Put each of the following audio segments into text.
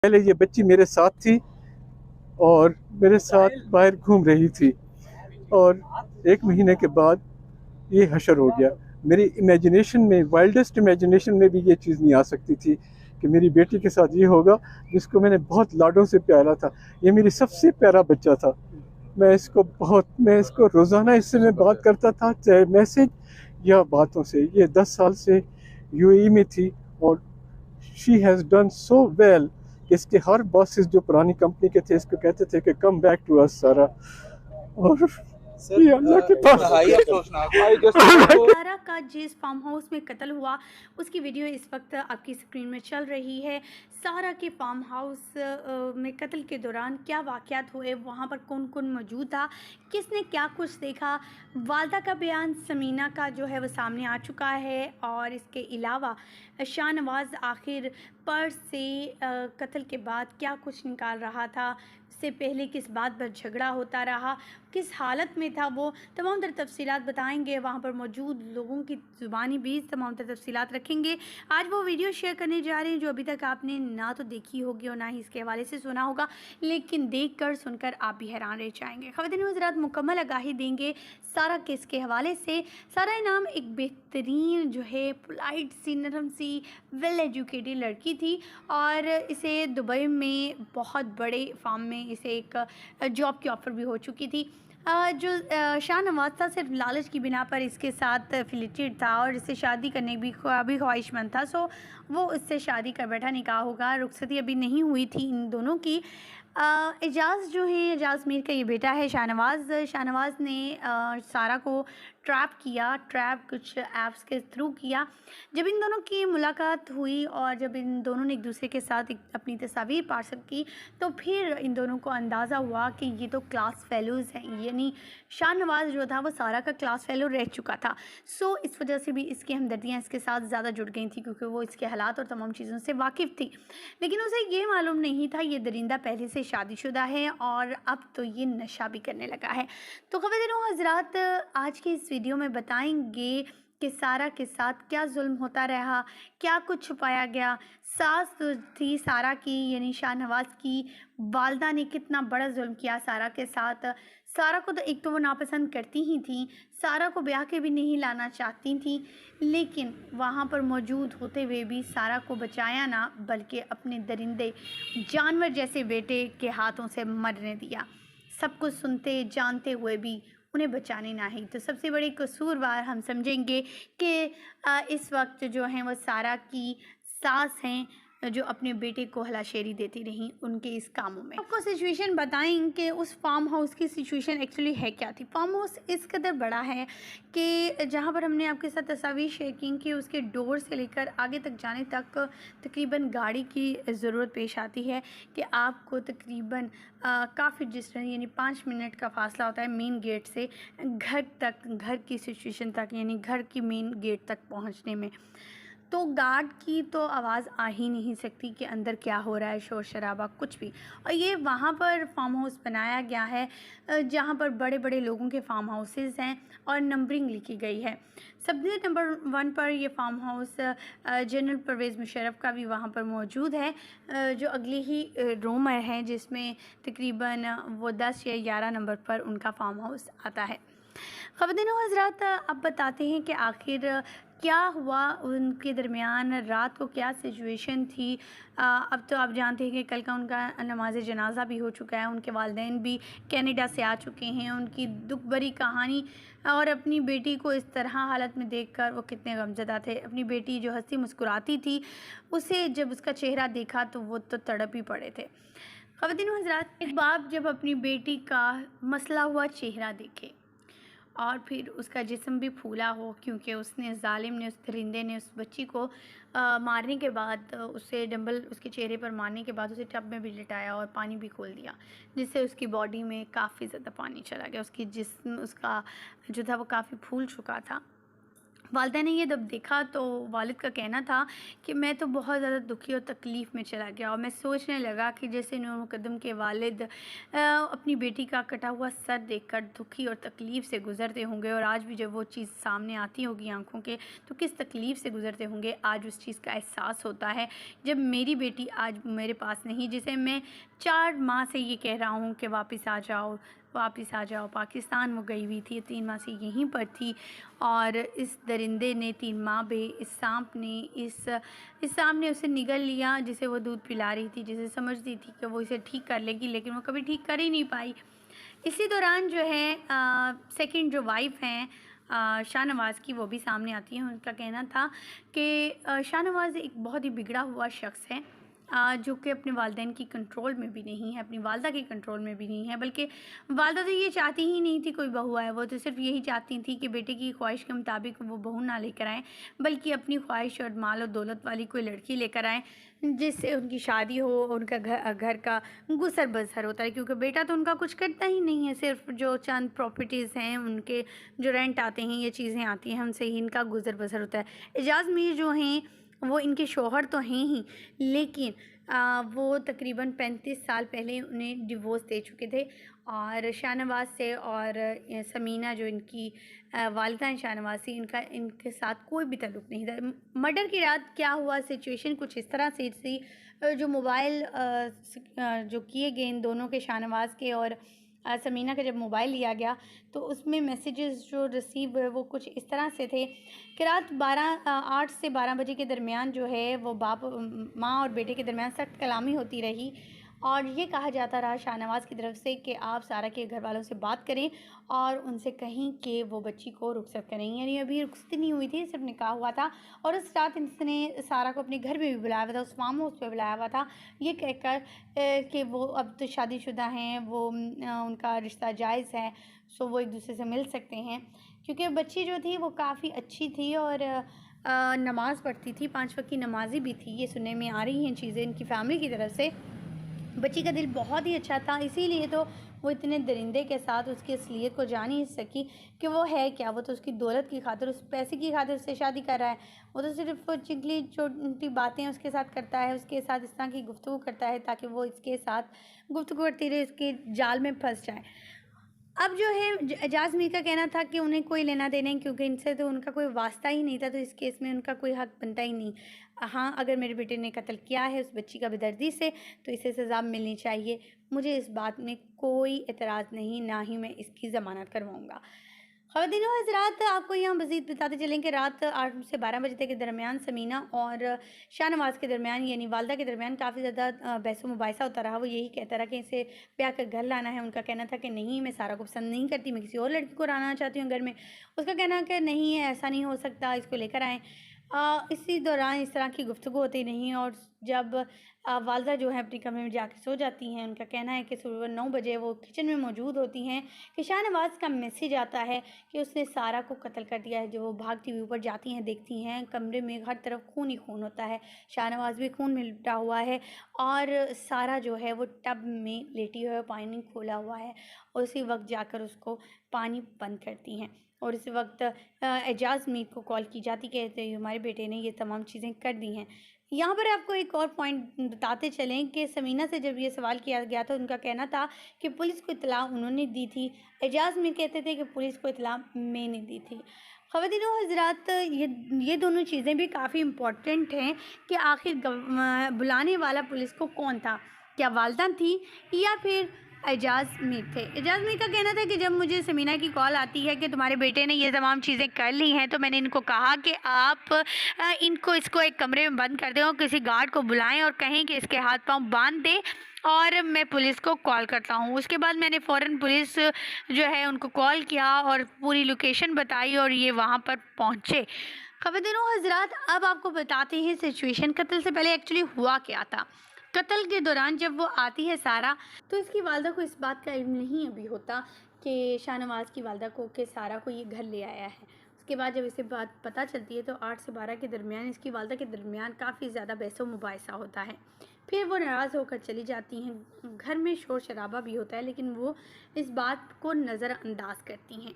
पहले ये बच्ची मेरे साथ थी और मेरे साथ बाहर घूम रही थी और 1 महीने के बाद ये हशर हो गया। मेरी इमेजिनेशन में, वाइल्डेस्ट इमेजिनेशन में भी ये चीज़ नहीं आ सकती थी कि मेरी बेटी के साथ ये होगा जिसको मैंने बहुत लाडों से प्यारा था। ये मेरी सबसे प्यारा बच्चा था। मैं इसको रोज़ाना इससे मैं बात करता था, चाहे मैसेज या बातों से। ये 10 साल से यूएई में थी और she has done so well. इसके हर बॉसेस जो पुरानी कंपनी के थे इसको कहते थे कि कम बैक टू अस सारा। और ये अल्लाह के पास सारा का जिस फार्म हाउस में कत्ल हुआ उसकी वीडियो इस वक्त आपकी स्क्रीन में चल रही है। सारा के फार्म हाउस में कत्ल के दौरान क्या वाक़यात हुए, वहाँ पर कौन कौन मौजूद था, किसने क्या कुछ देखा, वालदा का बयान समीना का जो है वो सामने आ चुका है। और इसके अलावा शाहनवाज़ आखिर पर्स से कत्ल के बाद क्या कुछ निकाल रहा था, इससे पहले किस बात पर झगड़ा होता रहा, किस हालत में था, वो तमाम तर तफसीलात बताएंगे। वहाँ पर मौजूद लोगों की ज़ुबानी भी तमाम तर तफसीलात रखेंगे। आज वो वीडियो शेयर करने जा रहे हैं जो अभी तक आपने ना तो देखी होगी और ना ही इसके हवाले से सुना होगा, लेकिन देख कर सुनकर आप भी हैरान रह जाएंगे। ख़वातीन हज़रात, मुकम्मल आगाही देंगे सारा केस के हवाले से। सारा नाम एक बेहतरीन जो है पोलाइट सी, नरम सी, वेल एजुकेटेड लड़की थी और इसे दुबई में बहुत बड़े फार्म में इसे एक जॉब की ऑफ़र भी हो चुकी थी। जो शाहनवाज़ था सिर्फ लालच की बिना पर इसके साथ एफिलिएटेड था और इससे शादी करने भी ख्वाहिशमंद था। सो वो इससे शादी कर बैठा, निकाह होगा, रुखसती अभी नहीं हुई थी इन दोनों की। एजाज़ जो है, एजाज़ मीर का ये बेटा है शाहनवाज़। शाहनवाज़ ने सारा को ट्रैप कुछ ऐप्स के थ्रू किया। जब इन दोनों की मुलाकात हुई और जब इन दोनों ने एक दूसरे के साथ अपनी तस्वीर पार्सल की तो फिर इन दोनों को अंदाज़ा हुआ कि ये तो क्लास फेलोज़ हैं, यानी शाहनवाज़ जो था वो सारा का क्लास फेलो रह चुका था। सो इस वजह से भी इसकी हमदर्दियाँ इसके साथ ज़्यादा जुड़ गई थी क्योंकि वो इसके हालात और तमाम चीज़ों से वाकिफ़ थी। लेकिन उसे ये मालूम नहीं था ये दरिंदा पहले से शादीशुदा है और अब तो ये नशा भी करने लगा है। तो ख़वातीन हज़रात, आज की इस वीडियो में बताएंगे कि सारा के साथ क्या जुल्म होता रहा, क्या कुछ छुपाया गया। सास तो थी सारा की, यानी शाहनवाज़ की वालदा ने कितना बड़ा जुल्म किया सारा के साथ। सारा को तो एक तो वो नापसंद करती ही थी, सारा को ब्याह के भी नहीं लाना चाहती थी, लेकिन वहाँ पर मौजूद होते हुए भी सारा को बचाया ना, बल्कि अपने दरिंदे जानवर जैसे बेटे के हाथों से मरने दिया। सब कुछ सुनते जानते हुए भी उन्हें बचाने ना ही। तो सबसे बड़ी कसूरवार हम समझेंगे कि इस वक्त जो हैं वो सारा की सास हैं जो अपने बेटे को हलाशेरी देती रहीं उनके इस कामों में। आपको सिचुएशन बताएं कि उस फार्म हाउस की सिचुएशन एक्चुअली है क्या थी। फार्म हाउस इस कदर बड़ा है कि जहाँ पर हमने आपके साथ तस्वीर शेयर की कि उसके डोर से लेकर आगे तक जाने तक तकरीबन गाड़ी की ज़रूरत पेश आती है कि आपको तकरीबन काफ़ी डिस्टेंस, यानी 5 मिनट का फासला होता है मेन गेट से घर तक, घर की सिचुएशन तक, यानी घर की मेन गेट तक पहुंचने में। तो गार्ड की तो आवाज़ आ ही नहीं सकती कि अंदर क्या हो रहा है, शोर शराबा कुछ भी। और ये वहाँ पर फार्म हाउस बनाया गया है जहाँ पर बड़े बड़े लोगों के फार्म हाउसेस हैं और नंबरिंग लिखी गई है। सबसे नंबर 1 पर ये farm house general Pervez Musharraf का भी वहाँ पर मौजूद है, जो अगली ही रो में है, जिसमें तकरीबन वो 10 या 11 नंबर पर उनका फार्म हाउस आता है। ख़वातीन हज़रात, अब बताते हैं कि आखिर क्या हुआ उनके दरमियान, रात को क्या सिचुएशन थी। अब तो आप जानते हैं कि कल का उनका नमाज जनाजा भी हो चुका है, उनके वालिदैन भी कनाडा से आ चुके हैं। उनकी दुख भरी कहानी और अपनी बेटी को इस तरह हालत में देखकर वो कितने गमज़दा थे। अपनी बेटी जो हंसी मुस्कुराती थी, उसे जब उसका चेहरा देखा तो वो तो तड़प ही पड़े थे। ख़वातीन हज़रात, एक बाप जब अपनी बेटी का मसला हुआ चेहरा देखे और फिर उसका जिस्म भी फूला हो, क्योंकि उसने जालिम ने, उस दरिंदे ने उस बच्ची को मारने के बाद उसे डंबल उसके चेहरे पर मारने के बाद उसे टब में भी लिटाया और पानी भी खोल दिया, जिससे उसकी बॉडी में काफ़ी ज़्यादा पानी चला गया। उसकी जिस्म, उसका जो था वो काफ़ी फूल चुका था। वालिदा ने ये जब देखा तो वालिद का कहना था कि मैं तो बहुत ज़्यादा दुखी और तकलीफ़ में चला गया और मैं सोचने लगा कि जैसे नूर मुक़द्दम के वालिद अपनी बेटी का कटा हुआ सर देखकर दुखी और तकलीफ़ से गुज़रते होंगे, और आज भी जब वो चीज़ सामने आती होगी आंखों के, तो किस तकलीफ़ से गुज़रते होंगे। आज उस चीज़ का एहसास होता है जब मेरी बेटी आज मेरे पास नहीं, जिसे मैं 4 माह से ये कह रहा हूँ कि वापस आ जाओ, वापस आ जाओ। पाकिस्तान वो गई हुई थी, 3 माह से यहीं पर थी, और इस दरिंदे ने 3 माह में इस सांप ने इस सांप ने उसे निगल लिया, जिसे वो दूध पिला रही थी, जिसे समझती थी कि वो इसे ठीक कर लेगी, लेकिन वो कभी ठीक कर ही नहीं पाई। इसी दौरान जो है सेकंड जो वाइफ़ हैं शाहनवाज़ की, वो भी सामने आती हैं। उनका कहना था कि शाहनवाज़ एक बहुत ही बिगड़ा हुआ शख्स है, जो कि अपने वालिदैन की कंट्रोल में भी नहीं है, अपनी वालिदा के कंट्रोल में भी नहीं है, बल्कि वालिदा तो ये चाहती ही नहीं थी कोई बहू आए, वो तो सिर्फ यही चाहती थी कि बेटे की ख्वाहिश के मुताबिक वो बहू ना लेकर आएँ, बल्कि अपनी ख्वाहिश और माल और दौलत वाली कोई लड़की लेकर आएँ, जिससे उनकी शादी हो, उनका घर का गुजर बसर होता है, क्योंकि बेटा तो उनका कुछ करता ही नहीं है, सिर्फ जो चंद प्रॉपर्टीज़ हैं, उनके जो रेंट आते हैं, ये चीज़ें आती हैं, उनसे ही इनका गुजर बसर होता है। एजाज़ मीर जो हैं वो इनके शौहर तो हैं ही, लेकिन वो तकरीबन 35 साल पहले उन्हें डिवोर्स दे चुके थे, और शाहनवाज़ से, और समीना जो इनकी वालिदा हैं शाहनवाज़ से, इनके साथ कोई भी ताल्लुक़ नहीं था। मर्डर की रात क्या हुआ, सिचुएशन कुछ इस तरह से थी, जो मोबाइल जो किए गए इन दोनों के, शाहनवाज़ के और समीना का, जब मोबाइल लिया गया तो उसमें मैसेजेस जो रिसीव हुए वो कुछ इस तरह से थे कि रात 8 से 12 बजे के दरमियान जो है वो माँ और बेटे के दरमियान सख्त कलामी होती रही, और ये कहा जाता रहा शाहनवाज़ की तरफ से कि आप सारा के घर वालों से बात करें और उनसे कहें कि वो बच्ची को रुखसत करें। यानी अभी रुखसत नहीं हुई थी, सिर्फ निकाह हुआ था, और उस रात इसने सारा को अपने घर में भी बुलाया हुआ था, उस फार्म हाउस पे बुलाया हुआ था, ये कहकर कि वो अब तो शादीशुदा हैं, वो उनका रिश्ता जायज़ है, सो वो एक दूसरे से मिल सकते हैं, क्योंकि बच्ची जो थी वो काफ़ी अच्छी थी और नमाज़ पढ़ती थी, 5 वक्त की नमाज़ी भी थी। ये सुनने में आ रही हैं चीज़ें इनकी फैमिली की तरफ से। बच्ची का दिल बहुत ही अच्छा था, इसीलिए तो वो इतने दरिंदे के साथ उसकी असलियत को जान ही सकी कि वो है क्या। वो तो उसकी दौलत की खातिर, उस पैसे की खातिर उससे शादी कर रहा है। वो तो सिर्फ चिगली छोटी बातें उसके साथ करता है, उसके साथ इस तरह की गुफ्तगू करता है ताकि वो इसके साथ गुफ्तगू करती रहे, उसके जाल में फंस जाए। अब जो है एजाज़ मीर का कहना था कि उन्हें कोई लेना देना नहीं, क्योंकि इनसे तो उनका कोई वास्ता ही नहीं था, तो इस केस में उनका कोई हक बनता ही नहीं। हाँ, अगर मेरे बेटे ने कत्ल किया है उस बच्ची का बेदर्दी से, तो इसे सज़ा मिलनी चाहिए। मुझे इस बात में कोई एतराज़ नहीं, ना ही मैं इसकी ज़मानत करवाऊँगा। ख़वातीन व हज़रात, आपको यहाँ मज़ीद बताते चलें कि रात 8 से 12 बजे तक के दरमियान समीना और शाहनवाज़ के दरमियान, यानी वालिदा के दरमियान काफ़ी ज़्यादा बहस मुबाहिसा होता रहा। वो यही कहता रहा कि इसे ब्याह कर घर लाना है। उनका कहना था कि नहीं, मैं सारा को पसंद नहीं करती, मैं किसी और लड़की को लाना चाहती हूँ घर में। उसका कहना कि नहीं, ऐसा नहीं हो सकता, इसको लेकर आएँ। इसी दौरान इस तरह की गुफ्तगू होती रही, और जब वालिदा जो है अपने कमरे में जाके सो जाती हैं, उनका कहना है कि सुबह 9 बजे वो किचन में मौजूद होती हैं कि शाहनवाज़ का मैसेज आता है कि उसने सारा को कत्ल कर दिया है। जो वो भागती हुई ऊपर जाती हैं, देखती हैं कमरे में हर तरफ खून ही खून होता है, शाहनवाज़ भी खून में लिपटा हुआ है, और सारा जो है वो टब में लेटी हुई है, पानी खोला हुआ है, और उसी वक्त जाकर उसको पानी बंद करती हैं। और इस वक्त एजाज़ मीर को कॉल की जाती, कहते हैं हमारे बेटे ने ये तमाम चीज़ें कर दी हैं। यहाँ पर आपको एक और पॉइंट बताते चलें कि समीना से जब ये सवाल किया गया था, उनका कहना था कि पुलिस को इत्तला उन्होंने दी थी। एजाज़ मीर कहते थे कि पुलिस को इत्तला मैंने दी थी। ख़वातीन व हज़रात, ये दोनों चीज़ें भी काफ़ी इम्पॉर्टेंट हैं कि आखिर बुलाने वाला पुलिस को कौन था, क्या वालिदा थी या फिर एजाज़ मीर थे। एजाज़ मीर का कहना था कि जब मुझे समीना की कॉल आती है कि तुम्हारे बेटे ने ये तमाम चीज़ें कर ली हैं, तो मैंने इनको कहा कि आप इसको एक कमरे में बंद कर दें और किसी गार्ड को बुलाएं और कहें कि इसके हाथ पांव बांध दें, और मैं पुलिस को कॉल करता हूँ। उसके बाद मैंने फ़ौरन पुलिस जो है उनको कॉल किया और पूरी लोकेशन बताई, और ये वहाँ पर पहुँचे। ख़वातीन व हज़रात, अब आपको बताते हैं सिचुएशन कत्ल से पहले एक्चुअली हुआ क्या था। कत्ल के दौरान जब वो आती है सारा, तो इसकी वालिदा को इस बात का इल्म नहीं अभी होता कि शाहनवाज़ की वालिदा को कि सारा को ये घर ले आया है। उसके बाद जब इसे बात पता चलती है तो 8 से 12 के दरमियान इसकी वालिदा के दरमियान काफ़ी ज़्यादा बहस मुबाहिसा होता है। फिर वो नाराज़ होकर चली जाती हैं। घर में शोर शराबा भी होता है, लेकिन वो इस बात को नज़रअंदाज करती हैं।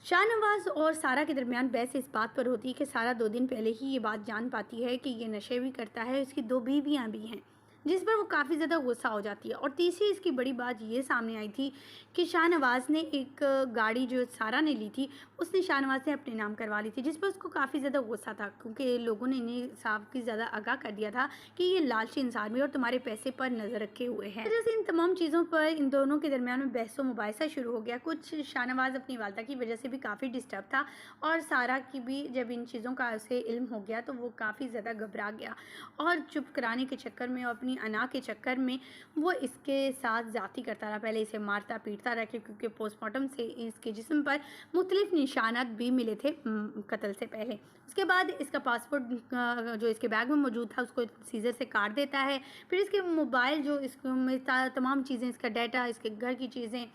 शाहनवाज और सारा के दरमियान बहस इस बात पर होती है कि सारा 2 दिन पहले ही ये बात जान पाती है कि ये नशे भी करता है, इसकी 2 बीवियां भी हैं, जिस पर वो काफ़ी ज़्यादा गुस्सा हो जाती है। और तीसरी इसकी बड़ी बात ये सामने आई थी कि शाहनवाज ने एक गाड़ी जो सारा ने ली थी, उसने शाहनवाज से अपने नाम करवा ली थी, जिस पर उसको काफ़ी ज़्यादा गुस्सा था, क्योंकि लोगों ने इन्हें काफ़ी ज़्यादा आगाह कर दिया था कि ये लालची इंसान भी और तुम्हारे पैसे पर नज़र रखे हुए हैं। जैसे इन तमाम चीज़ों पर इन दोनों के दरमियान में बहस व मुबाहिसा शुरू हो गया। कुछ शाहनवाज अपनी वालदा की वजह से भी काफ़ी डिस्टर्ब था, और सारा की भी जब इन चीज़ों का उसे इल्म हो गया तो वो काफ़ी ज़्यादा घबरा गया, और चुप कराने के चक्कर में और अपनी अना के चक्कर में वो इसके साथ ज़्यादती करता रहा। पहले इसे मारता पीटता रहा, क्योंकि पोस्टमार्टम से इसके जिस्म पर मुख्तलिफ निशानात भी मिले थे कत्ल से पहले। उसके बाद इसका पासपोर्ट जो इसके बैग में मौजूद था उसको सीजर से काट देता है। फिर इसके मोबाइल जो इसमें तमाम चीज़ें, इसका डाटा, इसके घर की चीज़ें,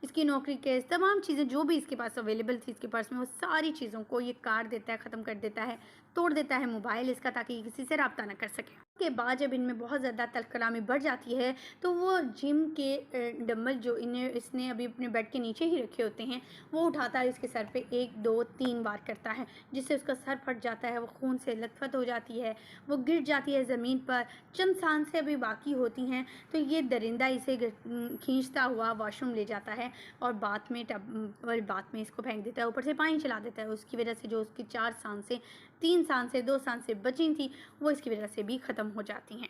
इसकी नौकरी के तमाम चीज़ें जो भी इसके पास अवेलेबल थी इसके पर्स में, वो सारी चीज़ों को ये काट देता है, ख़त्म कर देता है, तोड़ देता है मोबाइल इसका, ताकि किसी से रब्ता ना कर सके। उसके बाद जब इनमें बहुत ज़्यादा तलकलामी बढ़ जाती है तो वो जिम के डंबल जो इसने अभी अपने बेड के नीचे ही रखे होते हैं वो उठाता है, इसके सर पे 1 2 3 बार करता है, जिससे उसका सर फट जाता है, वो खून से लथपथ हो जाती है, वो गिर जाती है ज़मीन पर। चंद सांसें अभी बाकी होती हैं तो ये दरिंदा इसे खींचता हुआ वॉशरूम ले जाता है और बात में इसको फेंक देता है, ऊपर से पानी चला देता है। उसकी वजह से जो उसकी 4 सांसें, 3 सांसें, 2 सांसें बची थी वो इसकी वजह से भी ख़त्म हो जाती हैं।